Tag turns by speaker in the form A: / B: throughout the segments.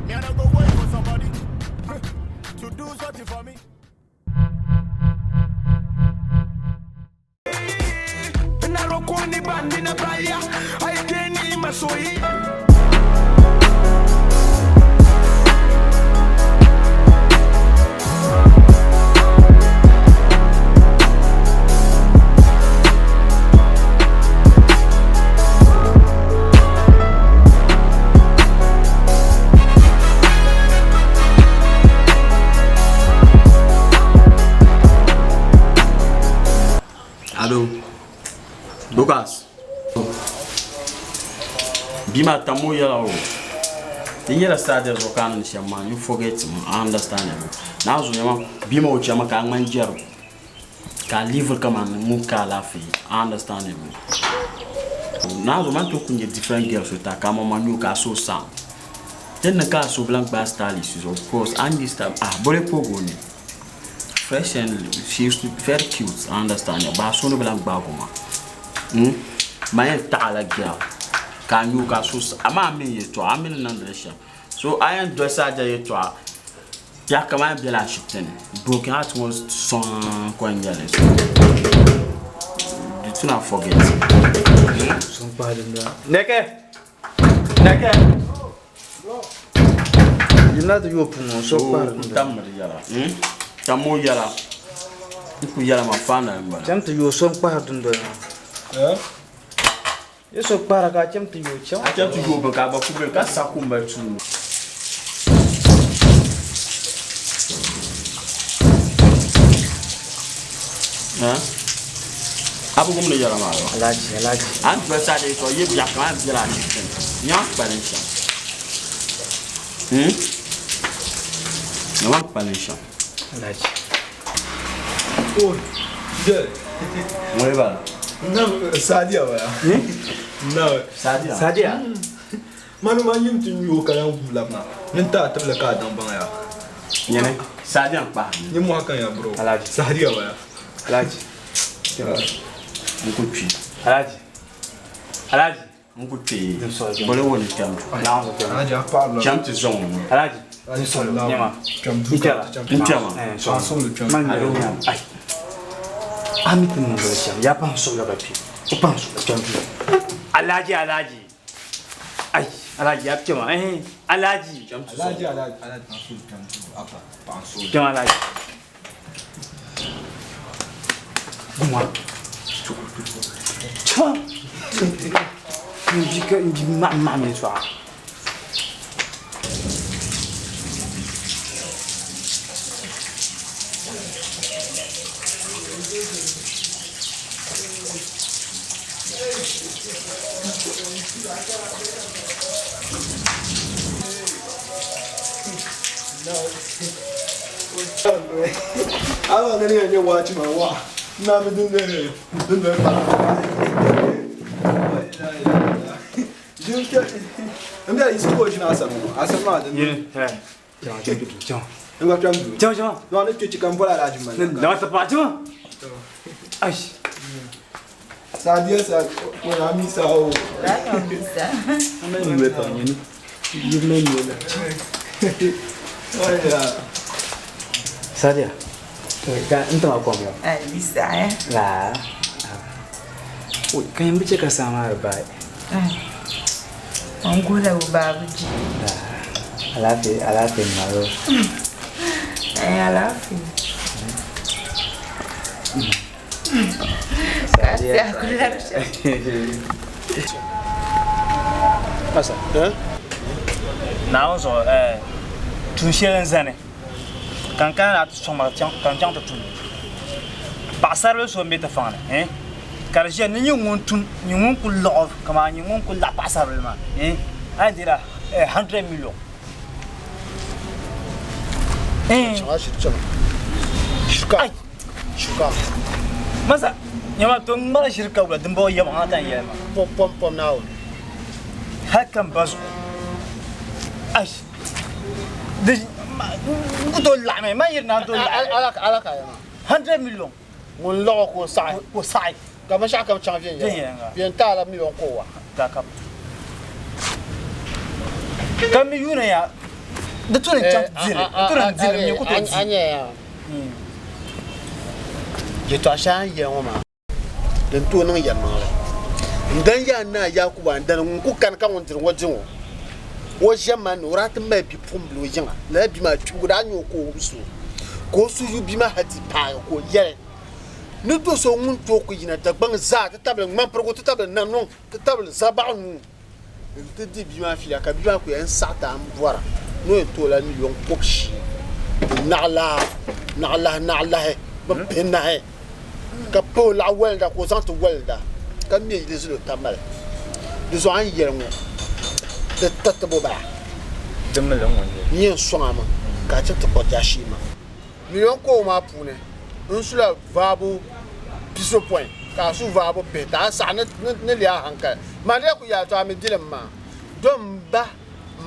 A: Me and I go wait for somebody to do something for me. I can't even
B: Allô, Lucas. Bima tamu yellow. The yellow started to can man, you forget him, I understand him. Now, Bima Chama can man jero. Can leave a command muka laugh. I understand him. Now, the man took different girls with a camera manuka so sound. Then the car so blank by stylish, of course, and this time, Bole Pogoni. Fresh and she's very cute, I understand you, but I saw blank baguma. My entire girl. Can you go so? I'm in Andresha. So I am dressed as a toa. Yakama Belashipton. Broken heart was some coin jealous. Do not forget.
C: Some pardon that.
B: Neke.
C: You're not the open one, so pardon.
B: Tamu yala. You yala my fan.
C: Jump to you, some pardon there. You're so paraga, jump to you, chum.
B: I jump to you, but I got Sakumba too. Abu Gumla Yaramaro.
C: I like it.
B: And Versailles for you, Jack and Village. Young Panisha. No one Panisha.
C: I like it.
D: Oh, good.
B: Whatever.
D: No, Sadia. No,
B: Sadia.
D: Manu Mayum to you can have Nenta to the card on Baya.
B: Yene, Sadia,
D: you Mwaka, bro.
C: I like it.
D: Sadia.
C: I like it.
B: Mukuchi.
C: I like it.
B: Mukuchi. But I want to jump.
D: Now,
B: Jump to zone.
C: I like it.
D: I saw jump to
B: Jump.
C: So I don't know. I'm meeting the Japan solo baby. Alaji. Ay, Alaji, Apchama, Alaji.
D: jump to Alaji.
C: Jama Alaji. Come on. Mamma sua.
D: I don't know you watch my walk. Now I'm doing it. I'm there is coaching us. As a man,
C: John.
D: I'm not trying to
C: John.
D: no, let you can pull out man.
C: No, the Pajo. Ay.
D: Sadia said, when I miss out.
C: I'm in weapon, you made me.
D: Oh, yeah.
C: Sadia. Então como eu?
E: Bisa ya.
C: Lah. Kan bice ka sama bai.
E: An gula babuji.
C: Alafi maro.
E: Alafi.
C: Sadia.
D: Masa,
C: Nou zo toen shelen zane. Kan at soma kan jang to tun. Ba sarbe so me ta fana, Karshe ni ngun tun, ngun ku love, kama ngun ku la pasarbe ma, Ai dira 100 million.
D: Shirka.
C: Masa, nyama to mara shirka wala dumbo yama atan yama.
D: Pom now.
C: Hakan bazu. Ai. To la me ma yirna to
D: Ala kaya ma.
C: 100 million.
D: Mun lo ko sai. Kama shaka champion ya. Bien ta la million ko wa.
C: Kakap. Kami yuna ya. Da tunan can zile. Tunan zile mi ko to.
F: Anya. Je to sha ye ngoma. Den to nan yan mala. Ndan ya na ya ku ba ndan ku kan kan won tin wajin wo jama no rat ma bi pumblo jinga. La bi ma tu da nyo ko su. Ko su yu bi ma hati pa ko yere. Nous tous sommes un peu qui n'a pas de table, mais pour que table non, table zaban. Te dis bien fille, ka bien ko un satan voir. Nous to la million pokshi. Nala, ba penna he. Ka po la welda ko sant welda. Ka mi les le tamal. Nous ont hier mo. De tata boba.
C: Demme la won.
F: Ni sonama. Ka tata ko jashima. Million ko ma pune. Un seul vabo piso point ka su vabo beta sa ne lia hanka mane ku ya to ami dilemma don ba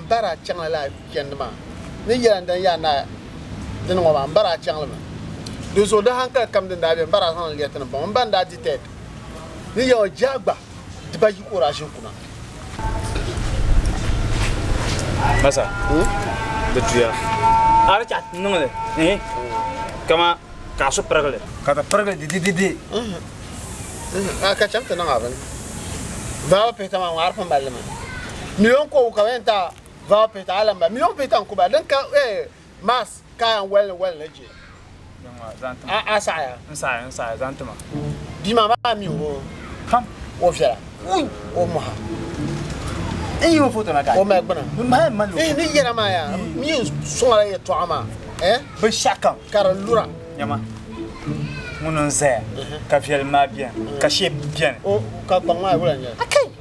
F: mbara changa la kendma ne yanda ya na den ngoma mbara changa ma do so da hanka kam den da be mbara san le tan ba mbanda ditet ni yo jagba di ba yi courage kuna
C: Masa da tuya ara chat nungale kama kaso pergale kata pergale di
F: ka chamta na ngaban va peta ma war pam balma million ko ka wenta va peta alamba million peta ko ba dan ka mas ka wel leje asaya
C: nsaya zantuma
F: bi mama mi o
C: pam
F: o fiara o mo
C: ayo foto na ka
F: o ma gbana
C: ma
F: ni yera ma ya mi so ala ye to ama
C: be chacun
F: kar lura
C: Nyama. Mon zé. Ka fiel ma bien. Ka chef bien.
F: O ka bangma wala nya.
C: Okay.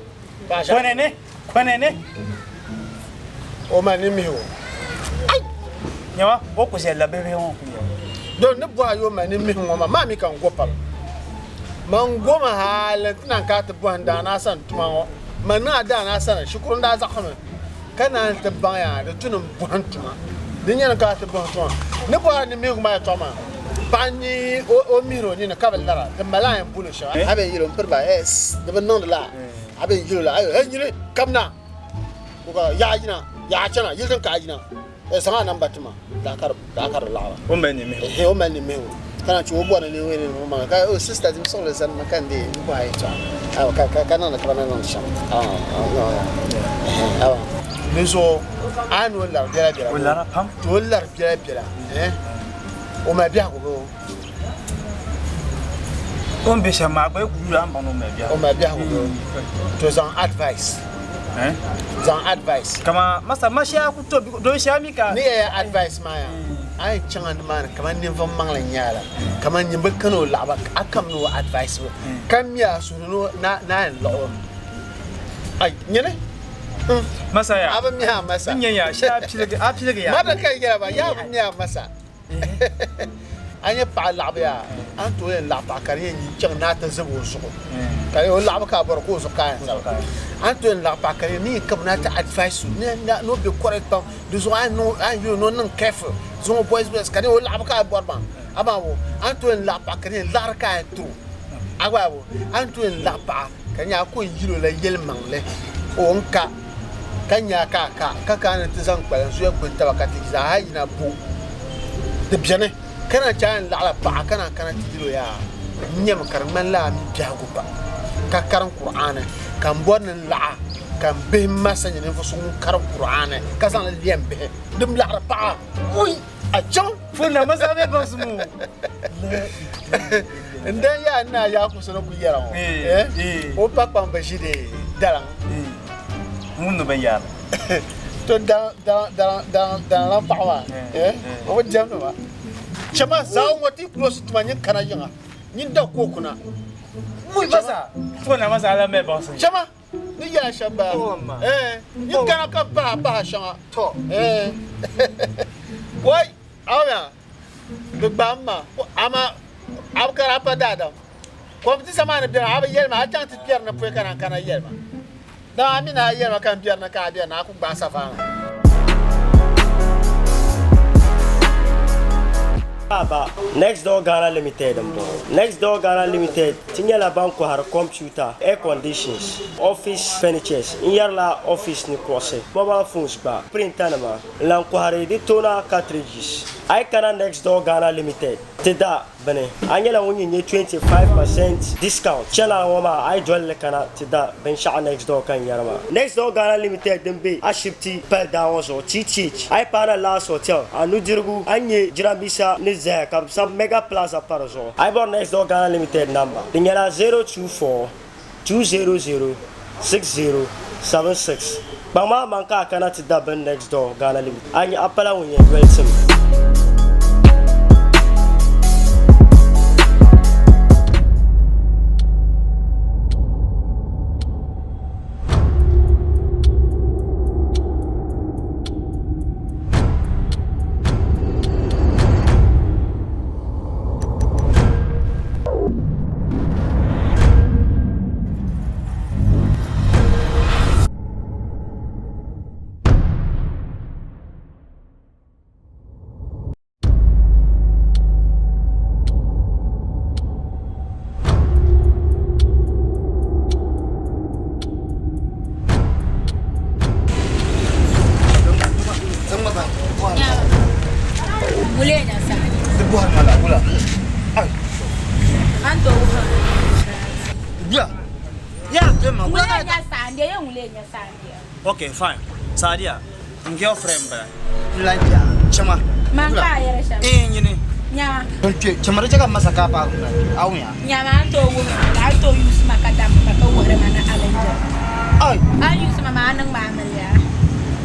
C: Kwenene.
F: O ma ni mi ho.
C: Ai. Nyama, o ko je la bebe on ko.
F: Don ne bo ayo ma ni mi ho ma mi kan go pal. Man go ma halat nan ka ta bo handa na san tuma o. Man na da na san shukurun da za kana. Kana ta baya da tunun bo tuma. Dinya ka ta bo tuma. Ne bo ni mi ho ma tuma. Pani o miro ni na kabela de malayan bulu sha aben yiro perba es de non de la aben yiro la ayo ni kamna ko ya jina ya chana yiro ka jina e sama nan batuma dakar la
C: O meni me.
F: o meni me kana chi o bo na ni we ni mama ka o sister dim so le san makande ko ai cha aw ka na kana non sha aw ni so anu la bia
C: O lara pam.
F: to la bia o ma bia ko
C: On be chama ba ku ran ban no me bia.
F: o ma bia ko to some advice some advice
C: Kama masa masha ku to do shami ka.
F: ni advice ma ya ai changan man kaman ni van mangla nyala kaman nyimbe kano laba akam no advice kam ya sunu na lo ai nyene
C: Masa ya.
F: aba mi ha masa
C: Nya ya sha apile ya.
F: mada kai ya ba ya mi ha masa anya pa laba ya an to yen laba kare ni chang na ta zubo su kare o laba ka bar ko su kan an to yen laba kare ni kam na ta advice ni no be correct pa do so I know you know non careful so boys kare o laba ka bar ba aba wo an to yen laba kare lar ka tu agwa wo an to yen laba kanya ko yiro la yel mangle o nka kanya ka na tizan kwalan su ya kunta wakati za hayina bu de biane kana chan la ba kana tidilo ya nyam karman la mi biago ba ka karan qur'ana kan bon la kan be masanya ne fasu karan qur'ana ka san liyan be dum la ba uy a chan
C: Funa masa be ba su mu.
F: ndan ya na ya ku sono ku yara o papa mbashide dalang
C: Mun no be ya.
F: to da la pawa o jam no ba chama zawo wati close to manyin kana yinga nyin da ko kuna
C: Muy masa. Funa masa ala me ba su.
F: chama ni ya shamba ni kana ka ba shanga to wai awya de bamma ama abkara pa dada ko ti sama ne bia aba yelma a tan ti pier na po kana yelma da amina yelma kan pier na ka bia na ku ba safa
G: Aba Next Door Ghana Limited Next Door Ghana Limited Tinyala banko har computer air conditions office furnitures inyarla office ni crosse mobile phones ba printer nama lanko har editona cartridges I can Next Door Ghana Limited Teda bane anyala wonyi 25% discount chala wama I jolle kana teda ben sha Next Door kan yarama Next Door Ghana Limited dembe ashipti per down so teach I para last hotel anu dirgu anye jirambisa nize kam sub mega plaza parazo I bought Next Door Ghana Limited number dinyala 024 200 6076 bama manka kana teda ben Next Door Ghana Limited anye apala wonye welcome.
C: Okay, fine. Sadia, girlfriend, Lanja, Chama.
E: Mangka ya resha.
C: Ini.
E: Nya.
C: Chama cakap masak apa? Awnya.
E: Nya to use makadam maka wara mana alanja. Ay use mama anang mana ya.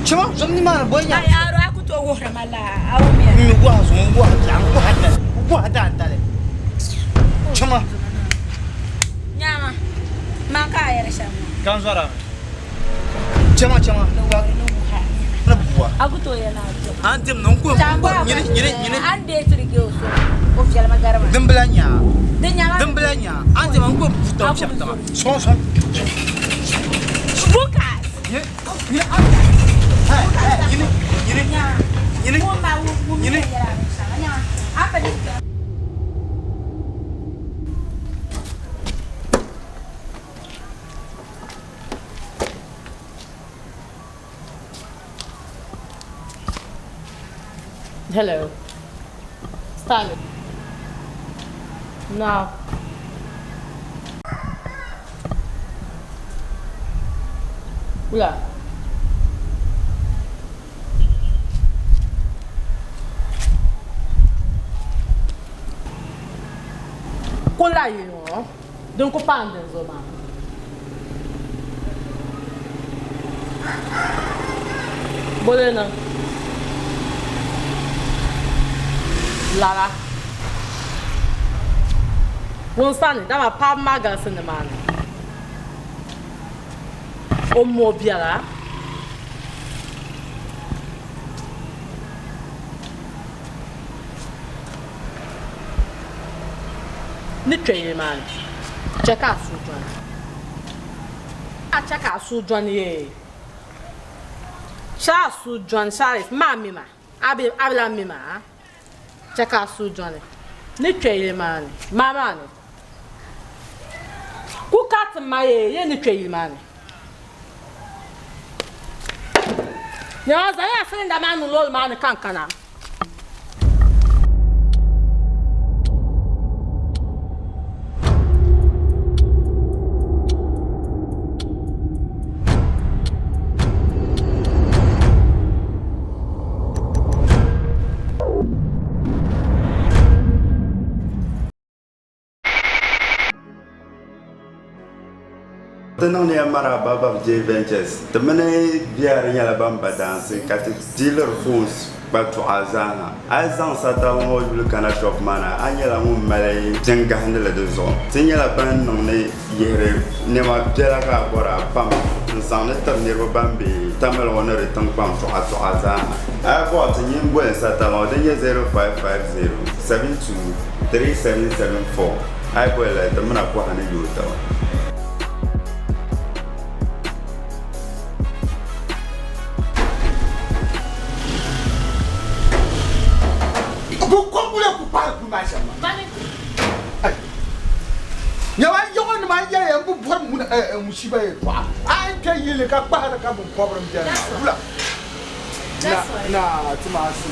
C: Chama, ni mana boynya?
E: Ay aro aku to wara mala awnya.
C: Gua ada. Chama.
E: Nya mangka ya resha.
C: Kan suara. Chama.
E: Aku to ya na.
C: Antum nunggu. Ini.
E: Ande trigyo so. Official magara.
C: Dembelanya.
E: Denya.
C: Dembelanya. Antum nunggu putar siapa teman. Son.
E: Bukas.
C: Ini. Ini.
E: Apa ni?
H: Hello. Start it. Now. Ula. Kula yun, don't go panden zo man. Boleh na. Lara. Won sani dama pa magazine the man. O mo biara. Ni train man. Check out Sudan. Check out Sudan ye. Sha Sudan Sharif mami ma. Abla mi ma. Check out Sudan. Ni train man. Mama ni. Ku kat ma ye ni train man. Nyo za ya friend da man lol man kankana.
I: Tenang ni amara baba J Ventures. Temene biar nyala bamba danse kati dealer phones batu azana. Azan sata mo yul kana shop mana anyala mo malay jenga handle de zo. Tinyala ban no ne yere ne ma jela ka bora pam. Nsane tamnir bambi tamal wona retang pam to azana. Abo tinyin bo sata mo de 0550 72 3774. Ai bo la temana ko hane yuta.
F: Go wule ku parku ma shama
H: Bani.
F: yawa yawa ma ya ya bu bor mu musiba e kwa ai ke yele ka pa ka bu problem ja wula na tumasi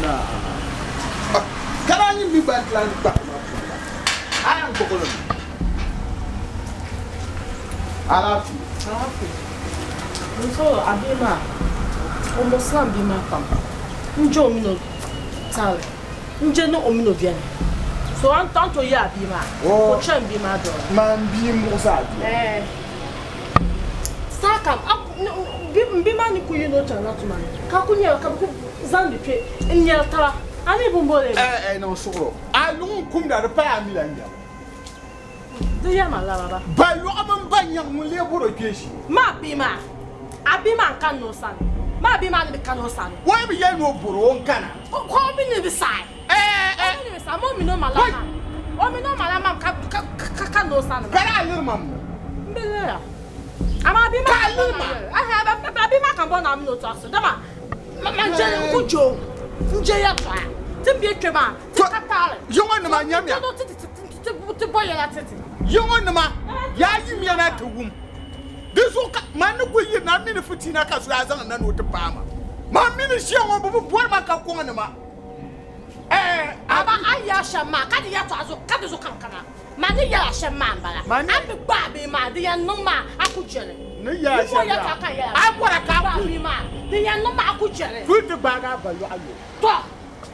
F: na karani mi ban plan pa ai an kokolo alafi
H: So abima. Omo san bima kam. Nje omino tale. Nje no omino viene. So an tanto ya bima. O chen bima do.
F: man bi mo sa bi
H: Saka bima ni ku yino chana tuma. Ka kunya ka ku zandi pe. Nyel tala. Ani bumbole.
F: no soro a lu kum da pa mi la ndia
H: De ya mala baba.
F: ba lu am ban yang mu le boro keshi
H: Ma bima. Abima kan no san. Ma bima ni kan no san.
F: why be ya no boro on kana
H: Ko mi ni bi sai. Mi ni bi sai mo mi no mala ma. O mi no mala ma ka no san.
F: kara alir mam
H: Mbele ya. Ama bima kan no ma. Aha bima kan bo na mi no to aso. Dama. Ma je ku jo. Nje ya twa. Timbi twema. Tikatale.
F: yongo na ma nyam ya
H: Ti boye la tete.
F: yongo na ma ya yi mi na tawum diso ka man ko yi na mi ne fitina ka so azan na no te pama ma mi ne shi on bo bo ma ka ko na ma
H: Aba aya shama ka di ya to azo ka di zo kankana. Ma ni ya shama mbala. Abi gba be ma di ya no ma akujere.
F: ne ya
H: Mo ya ka kan ya.
F: ai bora ka
H: Ba bi ma. Di ya no ma akujere.
F: ku te baga ba yo ayo
H: To.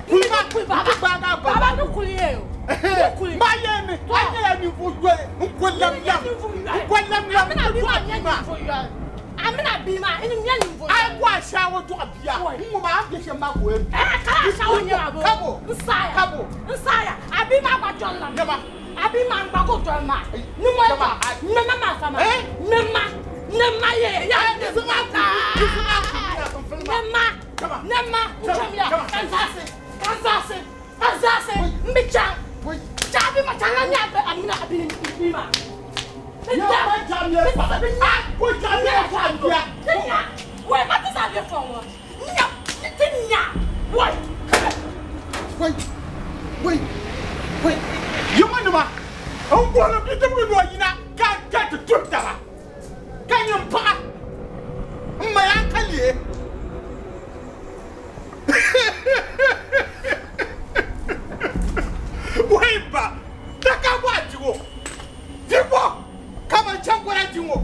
F: ku baga ba
H: Baba no kuliye o.
F: ma ye mi anya ni fu yo ko lam
H: Amina bima ini nyani mvo.
F: ai kwa sha wo to abia mo ma age she ma ko e
H: Kala sha wo nya abo.
F: Kabo.
H: Nsaya.
F: Kabo.
H: Nsaya. Abima gba jonla.
F: Nema.
H: Abima gba ko jonla. Ni mo
F: Nema.
H: ya. Nema ma sama. Nema ye. Ya ni zuma ta. Nema. Uchamia. Kansase. Mbicha. Chabi ma chana nya be amina abima.
F: ya ba jam ye pa ko jam ye pa dia
H: Wait, what is that for? Nya. What?
F: wait you want ma on ko na bi te mo no yina ka to to ta ka nyam pa ma ya kalie wait ba ta ka wa jiwo jiwo kama changwa jiwo